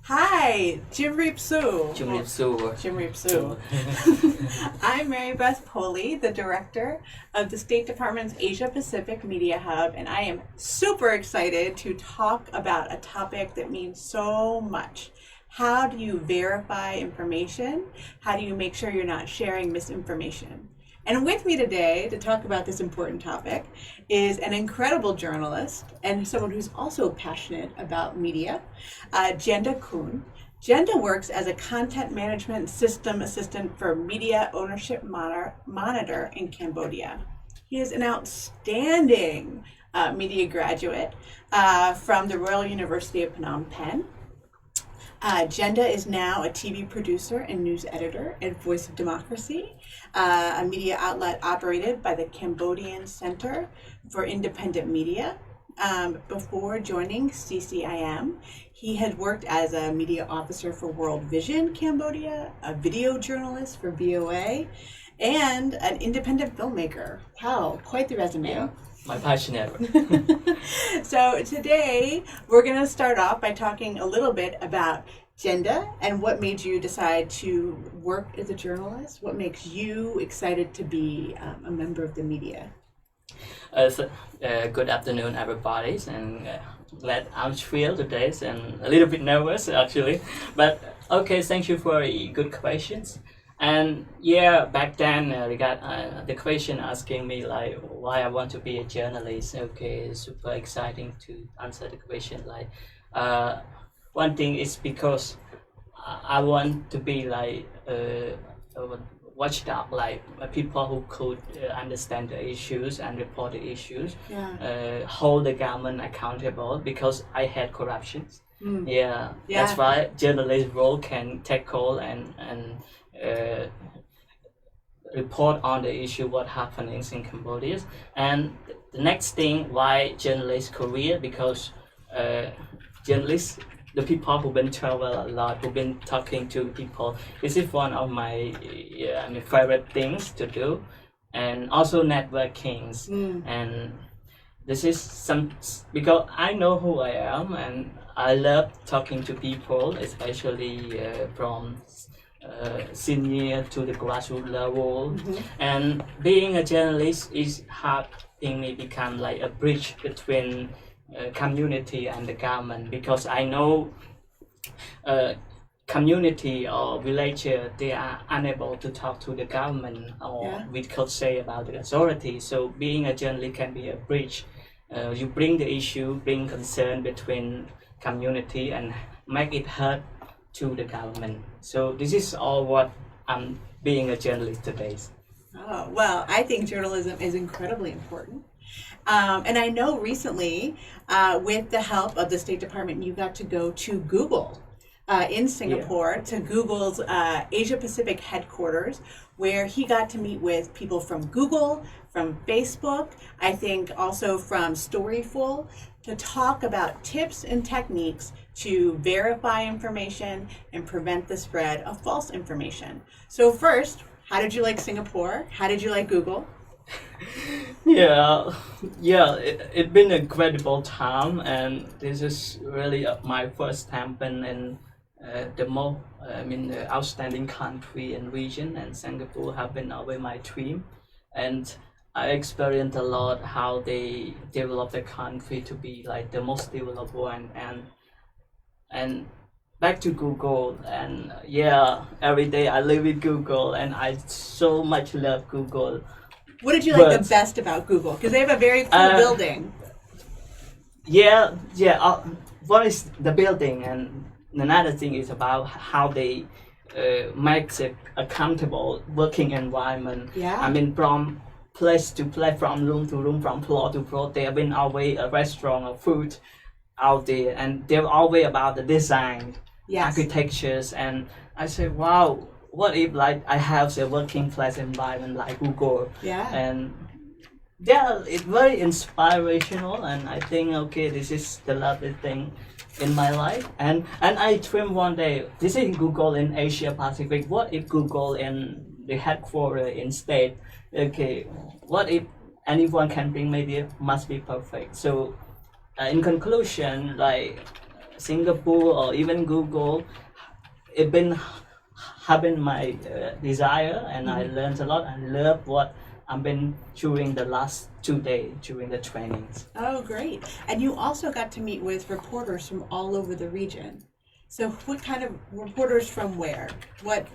Hi, Jim Reap Sue. Jim Reap Sue. Jim Reap Sue. I'm Mary Beth Poley, the director of the State Department's Asia Pacific Media Hub, and I am super excited to talk about a topic that means so much. How do you verify information? How do you make sure you're not sharing misinformation? And with me today to talk about this important topic is an incredible journalist and someone who's also passionate about media, Chenda. Chenda works as a content management system assistant for Media Ownership Monitor in Cambodia. He is an outstanding media graduate from the Royal University of Phnom Penh. Chenda is now a TV producer and news editor at Voice of Democracy, a media outlet operated by the Cambodian Center for Independent Media. Before joining CCIM, he had worked as a media officer for World Vision Cambodia, a video journalist for VOA, and an independent filmmaker. Wow, quite the resume. Yeah, my passion ever. So today we're going to start off by talking a little bit about Chenda and what made you decide to work as a journalist. What makes you excited to be a member of the media? Good afternoon, everybody, and glad I'm here today, and a little bit nervous actually, but okay. Thank you for good questions. And yeah, back then we got the question asking me like why I want to be a journalist. Okay, super exciting to answer the question. Like one thing is because I want to be like a watchdog, like people who could understand the issues and report the issues, hold the government accountable because I had corruption. Yeah, that's why journalist role can tackle and report on the issue what happening in Cambodia. And the next thing why journalist career, because journalists, the people who've been travel a lot, who've been talking to people, this is one of my favorite things to do. And also networking. And this is because I know who I am and I love talking to people, especially from senior to the grassroots level. And being a journalist is helping me become like a bridge between community and the government, because I know community or villager, they are unable to talk to the government or we could say about the authority. So being a journalist can be a bridge. You bring the issue, bring concern between community and make it heard to the government. So this is all what I'm being a journalist today. Oh, well, I think journalism is incredibly important. And I know recently, with the help of the State Department, you got to go to Google in Singapore, to Google's Asia Pacific headquarters, where he got to meet with people from Google, from Facebook, I think also from Storyful, to talk about tips and techniques to verify information and prevent the spread of false information. So first, how did you like Singapore? How did you like Google? It's been an incredible time, and this is really my first time in the most the outstanding country and region, and Singapore have been always my dream, and I experienced a lot how they develop the country to be like the most developed one, and back to Google, and every day I live with Google and I so much love Google. What did you like the best about Google? Because they have a very cool building. One is the building, and another thing is about how they make it accountable working environment. I mean, from place to place, from room to room, from floor to floor, there have been always a restaurant or food out there, and they're always about the design, architectures, and I say, wow. What if like I have a working place environment like Google? And it's very inspirational, and I think this is the lovely thing in my life. And I dream one day, this is Google in Asia Pacific. What if Google in the headquarters in state? What if anyone can bring media? Must be perfect. So in conclusion, like Singapore or even Google, it been have been my desire, and I learned a lot and love what I've been during the last 2 days during the trainings. Oh, great. And you also got to meet with reporters from all over the region. So what kind of reporters from where? What?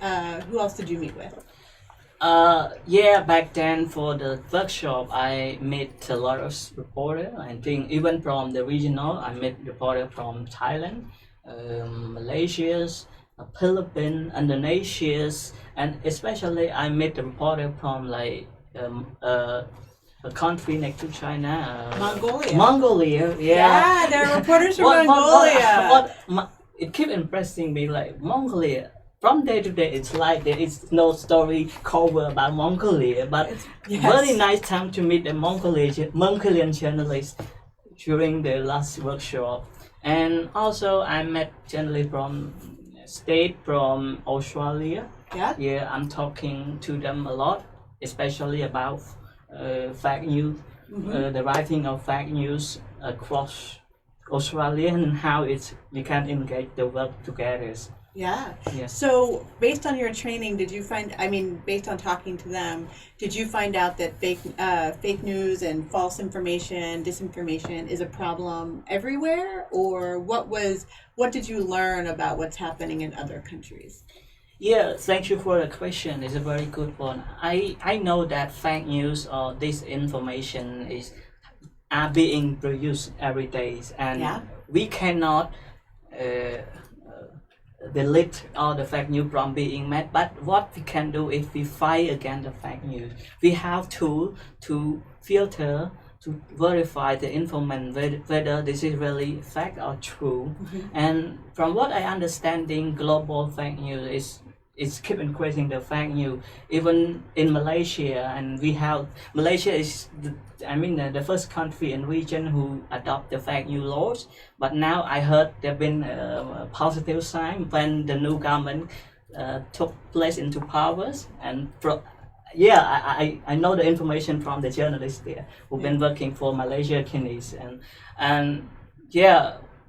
Who else did you meet with? Yeah, back then for the workshop, I met a lot of reporters. I think even from the regional, I met reporters from Thailand, Malaysia, Philippines, Indonesia, and especially I met a reporter from like a country next to China. Mongolia. Mongolia, yeah. Yeah, there are reporters from Mongolia. It keep impressing me like Mongolia. From day to day, it's like there is no story cover about Mongolia, but very nice time to meet a Mongolian journalist during the last workshop. And also I met journalists from state from Australia. Yeah, I'm talking to them a lot, especially about fake news, the writing of fake news across Australia and how we can engage the work together. Yeah. Yes. So, based on your training, based on talking to them, did you find out that fake news and false information, disinformation is a problem everywhere, or what did you learn about what's happening in other countries? Yeah, thank you for the question. It's a very good one. I know that fake news or disinformation are being produced every day, and we cannot delete all the fake news from being made. But what we can do if we fight against the fake news, we have to filter, to verify the information whether this is really fact or true. And from what I understanding, global fake news is keep increasing the fake news. Even in Malaysia, and Malaysia is the first country in region who adopt the fake news laws. But now I heard there been a positive sign when the new government took place into powers. And I know the information from the journalists there who've been working for Malaysia Chinese, and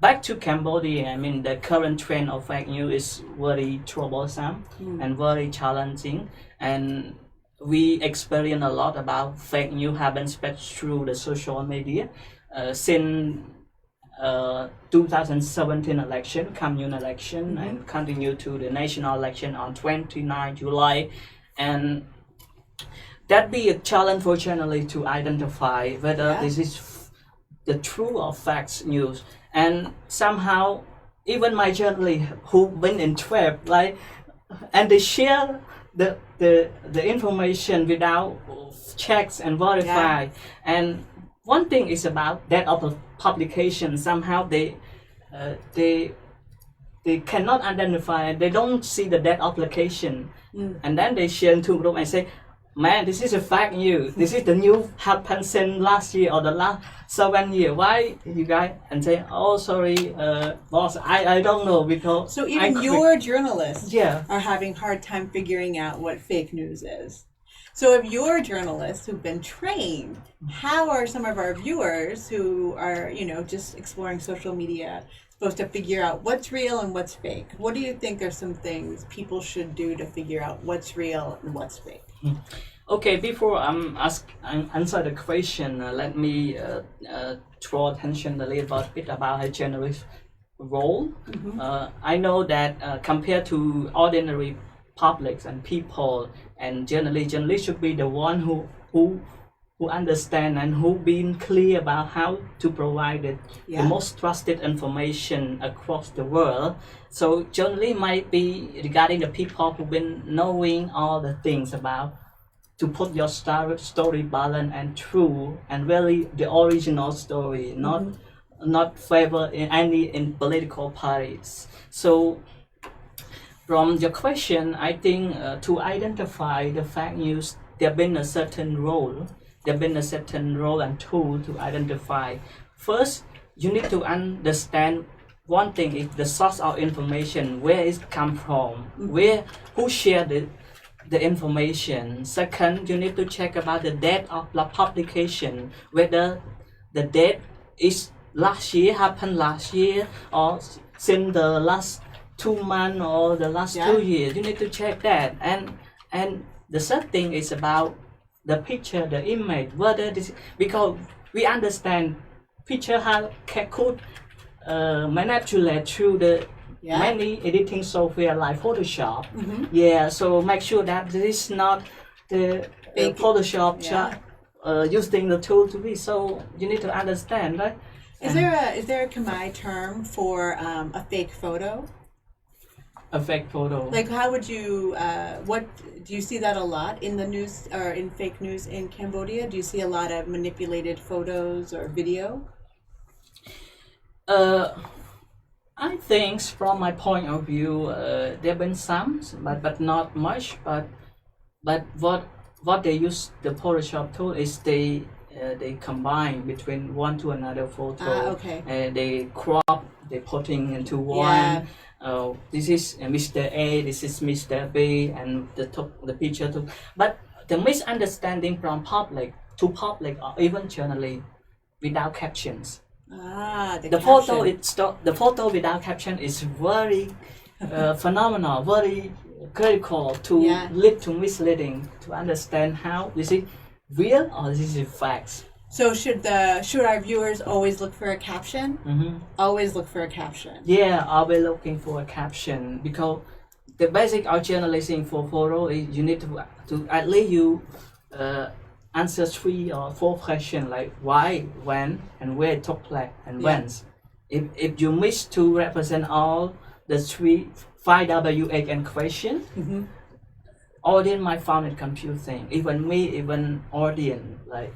back to Cambodia, the current trend of fake news is very troublesome and very challenging, and we experience a lot about fake news have been spread through the social media since 2017 election, commune election, and continue to the national election on 29 July, and that be a challenge for journalists to identify whether this is the true or facts news. And somehow, even my journalists who've been in trap, and they share the information without checks and verify. And one thing is about that of the publication. Somehow they cannot identify. They don't see the date of publication, and then they share into group and say, "Man, this is a fake news. This is the news happened since last year or the last 7 years. Why you guys?" And say, "Oh, sorry, boss, I don't know because." So even your journalists are having hard time figuring out what fake news is. So if you're journalists who've been trained, how are some of our viewers who are just exploring social media supposed to figure out what's real and what's fake? What do you think are some things people should do to figure out what's real and what's fake? Okay, before I answer the question, let me draw attention a little bit about a journalist's role. I know that compared to ordinary publics and people and journalists should be the one who understand and who been clear about how to provide the most trusted information across the world. So journalists might be regarding the people who've been knowing all the things about to put your story balanced and true and really the original story, not favor in political parties. So from your question, I think to identify the fake news, there's been a certain role and tool to identify. First, you need to understand one thing is the source of information, where it come from, who shared the information. Second, you need to check about the date of the publication, whether the date is happened last year, or since the last 2 months or the last 2 years. You need to check that. And the third thing is about the picture, the image, whether this, because we understand picture could manipulate through the many editing software like Photoshop. So make sure that this is not the Photoshop using the tool to be. So you need to understand, right? Is there a Khmer term for a fake photo? A fake photo. Like, how would you? What do you see that a lot in the news or in fake news in Cambodia? Do you see a lot of manipulated photos or video? I think, from my point of view, there have been some, but not much. But what they use the Photoshop tool is they combine between one to another photo. And they crop, they putting into one. This is Mr. A, this is Mr. B, and the picture too. But the misunderstanding from public to public, or even journalists, without captions. The photo without caption is very phenomenal, very critical to lead to misleading, to understand how this is real or this is facts. So should our viewers always look for a caption? Always look for a caption. Yeah, I'll be looking for a caption, because the basic of journalism for photo is you need to at least you answer 3 or 4 questions like why, when, and where it took place, and when. If you miss to represent all the 5 WHN questions, audience might find it confusing. Even me, even audience, like.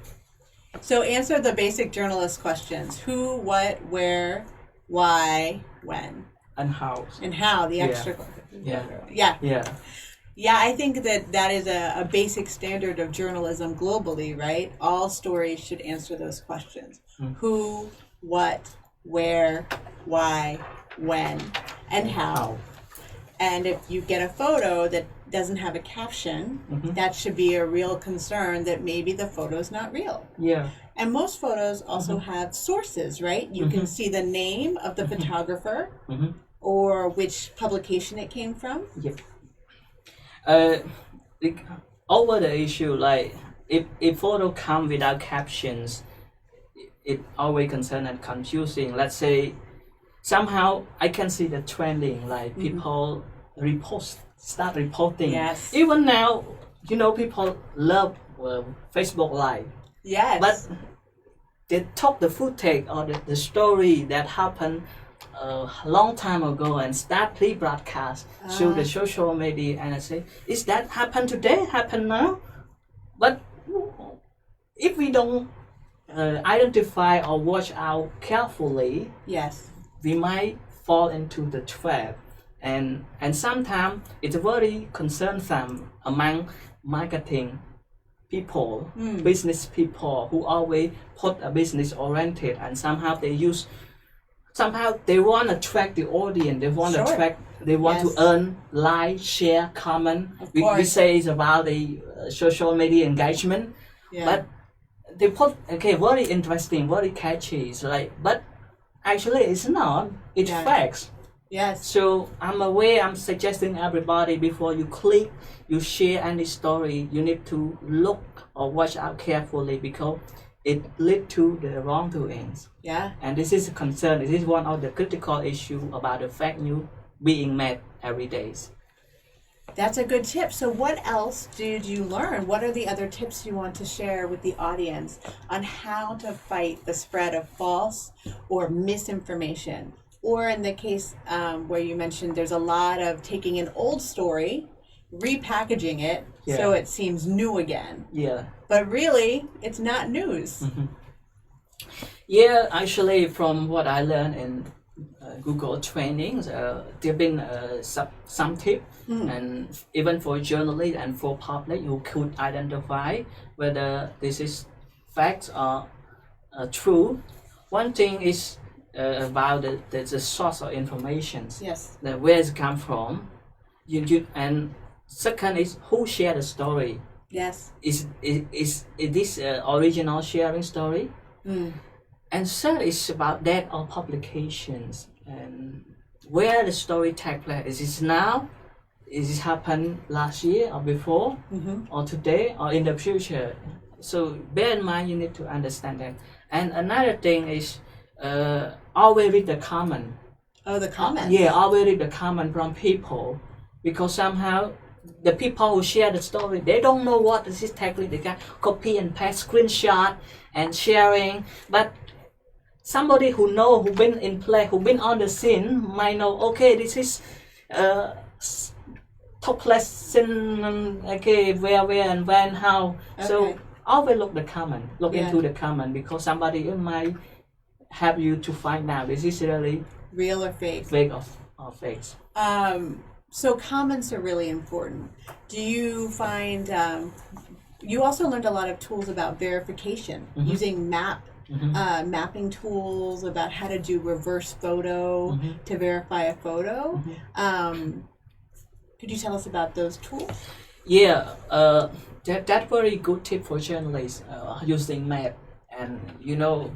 So answer the basic journalist questions: who, what, where, why, when, and how. And how, the extra questions. Yeah, I think that is a basic standard of journalism globally, right? All stories should answer those questions: who, what, where, why, when, and how. And if you get a photo that doesn't have a caption, that should be a real concern that maybe the photo's not real. Yeah. And most photos also have sources, right? You can see the name of the photographer or which publication it came from. Over the issue, like if photo come without captions, it always concern and confusing. Let's say somehow I can see the trending, like people start reporting. Yes. Even now, people love Facebook Live. Yes. But they took the footage or the story that happened a long time ago and start pre-broadcast through the social media, and I say, is that happen today? Happen now? But if we don't identify or watch out carefully, we might fall into the trap, and sometimes it's very concerned among marketing people, business people who always put a business oriented, and somehow they want to attract the audience. They want to earn like, share, comment. We say it's about the social media engagement, but they put very interesting, very catchy. It's like, but actually it's not. It's facts. Yes. So I'm suggesting everybody, before you click, you share any story, you need to look or watch out carefully, because it leads to the wrongdoings. Yeah. And this is a concern. This is one of the critical issues about the fake news being made every day. That's a good tip. So what else did you learn? What are the other tips you want to share with the audience on how to fight the spread of false or misinformation? Or in the case where you mentioned there's a lot of taking an old story, repackaging it so it seems new again. Yeah. But really, it's not news. Yeah, actually, from what I learned in Google trainings, there have been some tips, and even for journalists and for public, you could identify whether this is facts or true. One thing is about the source of information. Yes. Where it come from. And second is who shared the story. Yes. Is this original sharing story? And third is about date of publications and where the story take place. Is it now? Is it happened last year or before, or today or in the future? So bear in mind, you need to understand that. And another thing is always read the comment. Oh, the comments. Yeah, always read the comment from people, because somehow the people who share the story, they don't know what is exactly. They can copy and paste screenshot and sharing, but somebody who know, who been in play, who been on the scene might know, okay, this is took place in, okay, where and when, how. Okay. So always look the comment, look into the comment, because somebody might help you to find out this is really real or fake. Fake or fakes. So comments are really important. Do you find you also learned a lot of tools about verification using mapping tools, about how to do reverse photo to verify a photo. Could you tell us about those tools? Yeah, that very good tip for journalists using map. And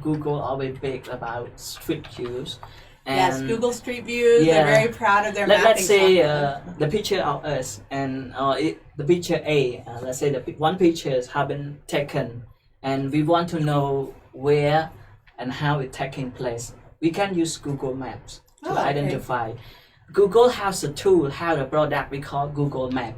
Google always big about street views. And yes, Google Street Views. They're very proud of their mapping. Let's say the picture of us and the picture A. Let's say one picture has been taken, and we want to know where and how it's taking place. We can use Google Maps to identify. Google has a tool, how the product we call Google Map,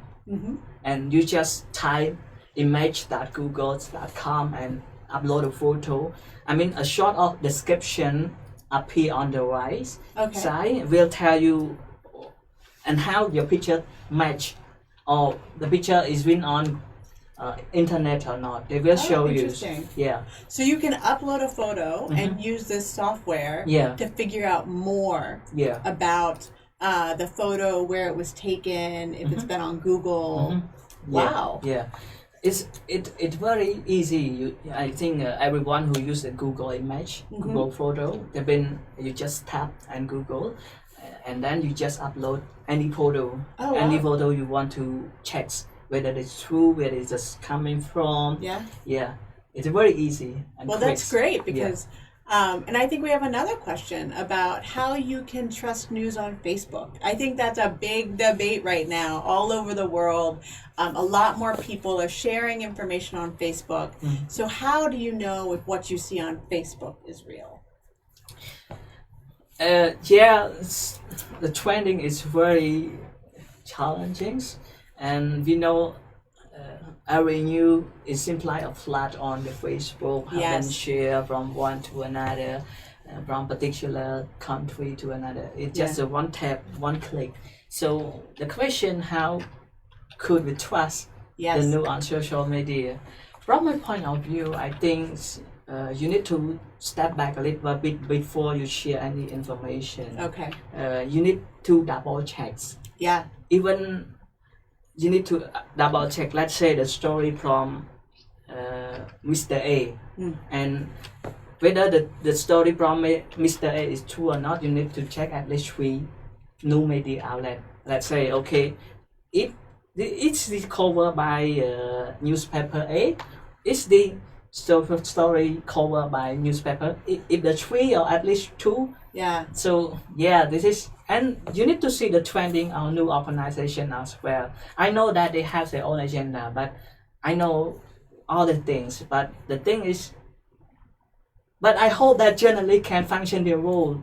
and you just type image.google.com and upload a photo. I mean, a short of description appear on the right side will tell you and how your picture match, or the picture is been on internet or not. They will show you. Yeah. So you can upload a photo and use this software to figure out more about the photo, where it was taken, if it's been on Google. Wow. Yeah. It's very easy. I think everyone who uses Google image, Google photo, you just tap and Google, and then you just upload any photo, any photo you want to check whether it's true, where it's just coming from. Yeah. It's very easy and quick. That's great, because and I think we have another question about how you can trust news on Facebook. I think that's a big debate right now all over the world. A lot more people are sharing information on Facebook. So how do you know if what you see on Facebook is real? The trending is very challenging, and we know every news is simply a flat on the Facebook, and share from one to another, from particular country to another. It's just a one tap, one click. So the question, how could we trust the news on social media? From my point of view, I think you need to step back a little bit before you share any information. You need to double check. Even you need to double check. Let's say the story from Mr. A, and whether the story from Mr. A is true or not, you need to check at least 3 new media outlets. Let's say, if it's covered by newspaper A, is the story covered by newspaper? If the 3 or at least 2, so this is, and you need to see the trending on new organization as well. I know that they have their own agenda, but I know all the things. But the thing is, but I hope that journalists can function their role.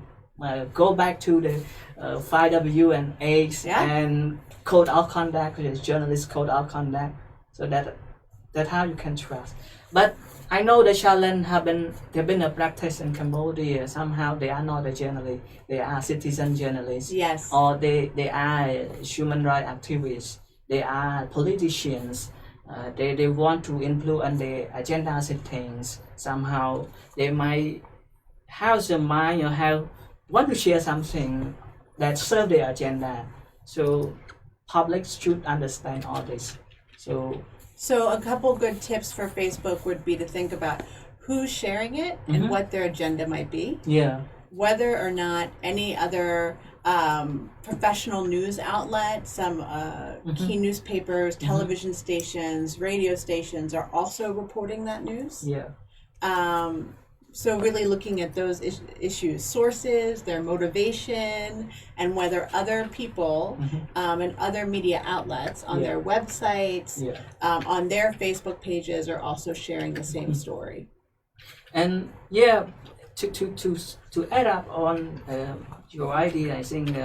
Go back to the 5W and 8 and code of conduct, which is journalist code of conduct, so that's how you can trust. But I know the challenge they've been a practice in Cambodia. Somehow they are not a journalist, they are citizen journalists. Or they are human rights activists, they are politicians. They want to influence the agenda settings. Somehow they might have the mind or want to share something that serve their agenda. So public should understand all this. So a couple good tips for Facebook would be to think about who's sharing it and what their agenda might be. Whether or not any other professional news outlets, some key newspapers, television stations, radio stations are also reporting that news. So really looking at those issues, sources, their motivation, and whether other people and other media outlets on their websites, on their Facebook pages are also sharing the same story. And to add up on your idea, I think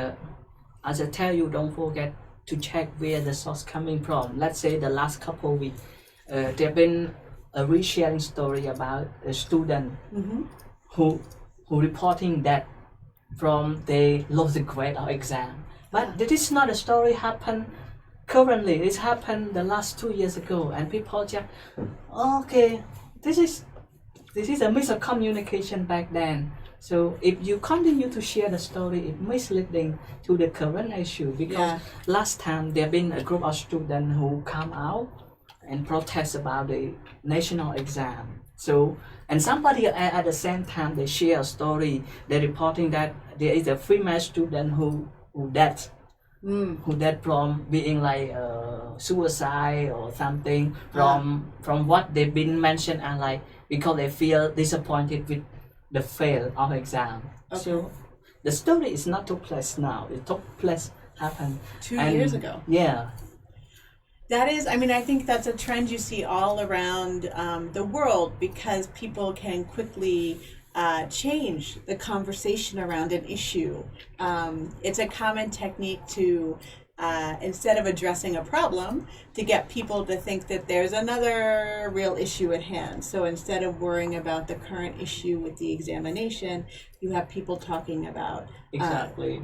as I tell you, don't forget to check where the source coming from. Let's say the last couple of weeks, there have been a resharing story about a student who reporting that from they lost the grade or exam. But this is not a story happened currently. It happened the last 2 years ago, and people just okay, this is a miscommunication back then. So if you continue to share the story, it's misleading to the current issue, because last time there have been a group of students who come out and protest about the national exam. So, and somebody at the same time they share a story, they're reporting that there is a female student who died from being like suicide or something from what they've been mentioned, and like because they feel disappointed with the fail of exam. So the story is not took place now. It took place happened 2 years ago. Yeah. That is, I mean, I think that's a trend you see all around the world, because people can quickly change the conversation around an issue. It's a common technique to, instead of addressing a problem, to get people to think that there's another real issue at hand. So instead of worrying about the current issue with the examination, you have people talking about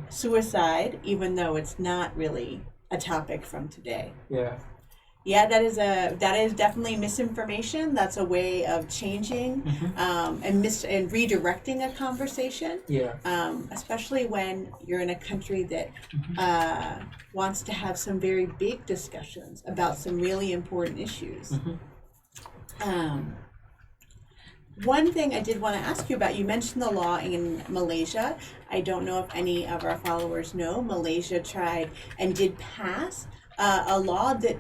suicide, even though it's not really a topic from today. Yeah, that is definitely misinformation. That's a way of changing and redirecting a conversation. Especially when you're in a country that wants to have some very big discussions about some really important issues. One thing I did want to ask you about, you mentioned the law in Malaysia. I don't know if any of our followers know, Malaysia tried and did pass a law that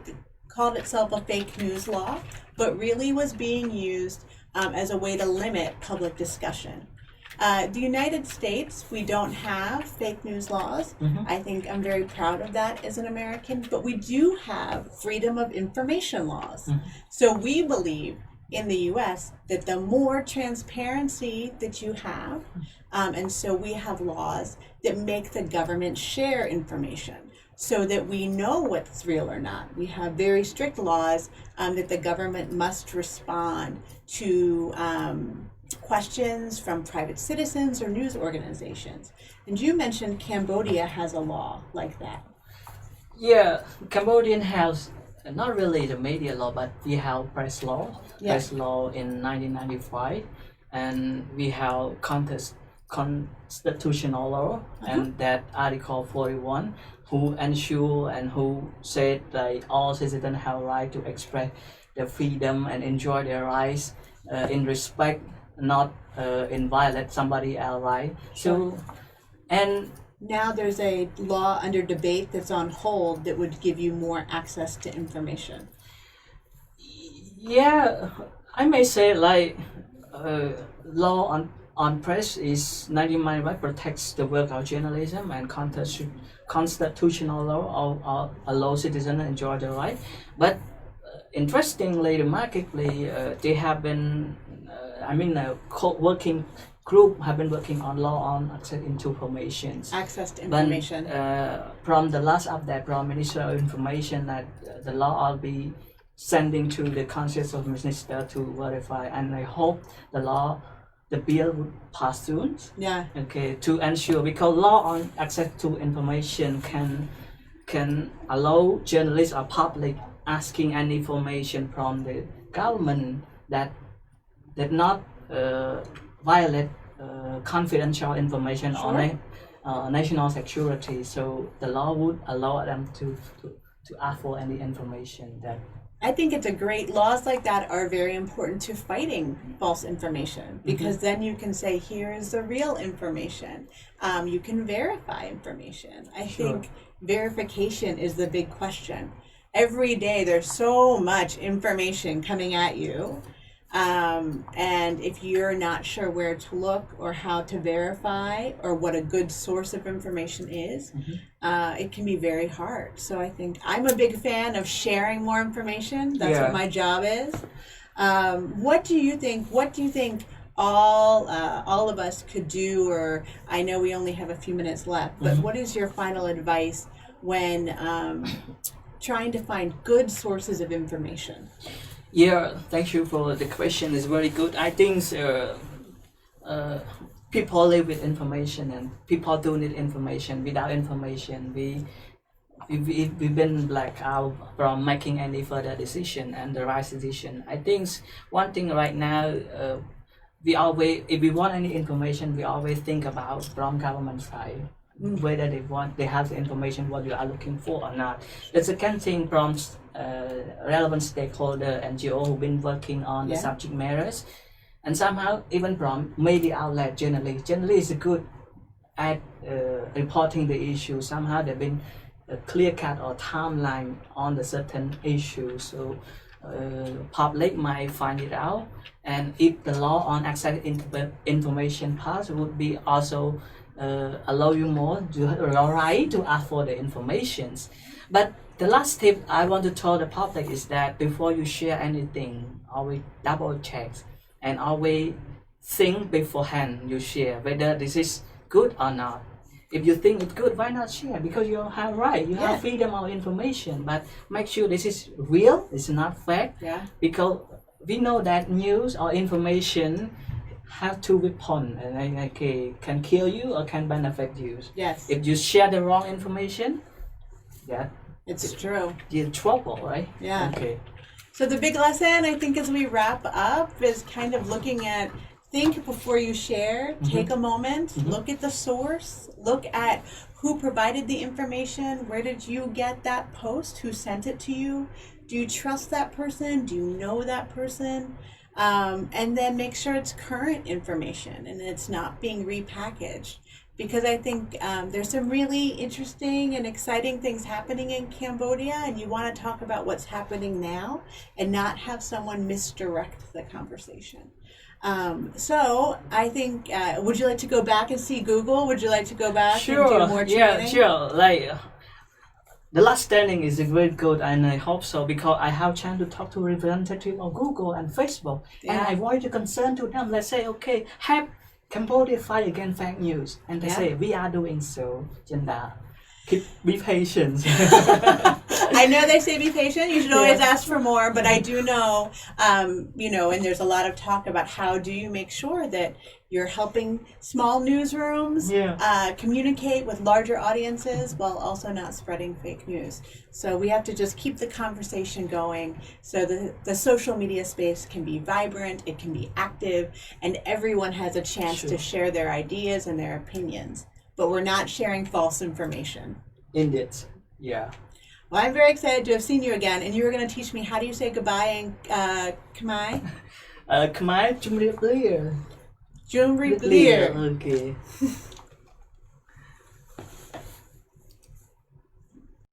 called itself a fake news law, but really was being used as a way to limit public discussion. The United States, we don't have fake news laws. I think I'm very proud of that as an American, but we do have freedom of information laws. So we believe in the US that the more transparency that you have, and so we have laws that make the government share information, so that we know what's real or not. We have very strict laws that the government must respond to questions from private citizens or news organizations. And you mentioned Cambodia has a law like that. Yeah, Cambodian has not really the media law, but we have press law. Press law in 1995, and we have constitutional law, and that Article 41, who ensure and who said that all citizens have right to express their freedom and enjoy their rights in respect, not in violate somebody else's right. So, and now there's a law under debate that's on hold that would give you more access to information. Yeah, I may say like law on press is 1995 protects the work of journalism, and constitutional law allow citizens to enjoy their right. But interestingly, remarkably, they have been, working group have been working on law on access to information. Access to information. But, from the last update from Minister of Information, that the law will be sending to the Council of Minister to verify, and I hope the bill would pass soon. Okay, to ensure, because law on access to information can allow journalists or public asking any information from the government that not violate confidential information on national security. So the law would allow them to ask for any information that. I think it's a great, laws like that are very important to fighting false information, because then you can say, here's the real information. You can verify information. I think verification is the big question. Every day there's so much information coming at you. And if you're not sure where to look or how to verify or what a good source of information is, it can be very hard. So I think I'm a big fan of sharing more information. That's what my job is. What do you think? What do you think all of us could do? Or I know we only have a few minutes left, but what is your final advice when trying to find good sources of information? Yeah, thank you for the question. It's very good. I think people live with information, and people do need information. Without information, we've been blacked out from making any further decision and the right decision. I think one thing right now, we always, if we want any information, we always think about from government side, whether they have the information what you are looking for or not. The second thing, from relevant stakeholder NGO who've been working on the subject matters, and somehow even from media outlet, journalists is good at reporting the issue. Somehow they've been a clear cut or timeline on the certain issue, so public might find it out. And if the law on access information pass would be also allow you more your right to ask for the informations. But the last tip I want to tell the public is that before you share anything, always double check and always think beforehand you share whether this is good or not. If you think it's good, why not share? Because you have right, you have freedom of information, but make sure this is real, it's not fake. Because we know that news or information have two weapons, and can kill you or can benefit you. If you share the wrong information, it's true. You're in trouble, right? So the big lesson, I think, as we wrap up is kind of looking at, think before you share, take a moment, look at the source, look at who provided the information, where did you get that post, who sent it to you, do you trust that person, do you know that person? And then make sure it's current information and it's not being repackaged. Because I think there's some really interesting and exciting things happening in Cambodia, and you want to talk about what's happening now and not have someone misdirect the conversation. So I think, would you like to go back and see Google? Would you like to go back and do more training? Sure. Like, the last standing is very good, and I hope so, because I have chance to talk to representative of Google and Facebook, and I voice the concern to them. Let's say, okay, have Cambodia fight against fake news, and they say we are doing so. Chenda, be patient. I know they say be patient. You should always ask for more, but I do know, and there's a lot of talk about how do you make sure that you're helping small newsrooms communicate with larger audiences while also not spreading fake news. So we have to just keep the conversation going so the social media space can be vibrant, it can be active, and everyone has a chance to share their ideas and their opinions. But we're not sharing false information. Indeed, Well, I'm very excited to have seen you again, and you were going to teach me how do you say goodbye in Khmer? Khmer, Chumriap Lear. Chumriap Lear. Okay.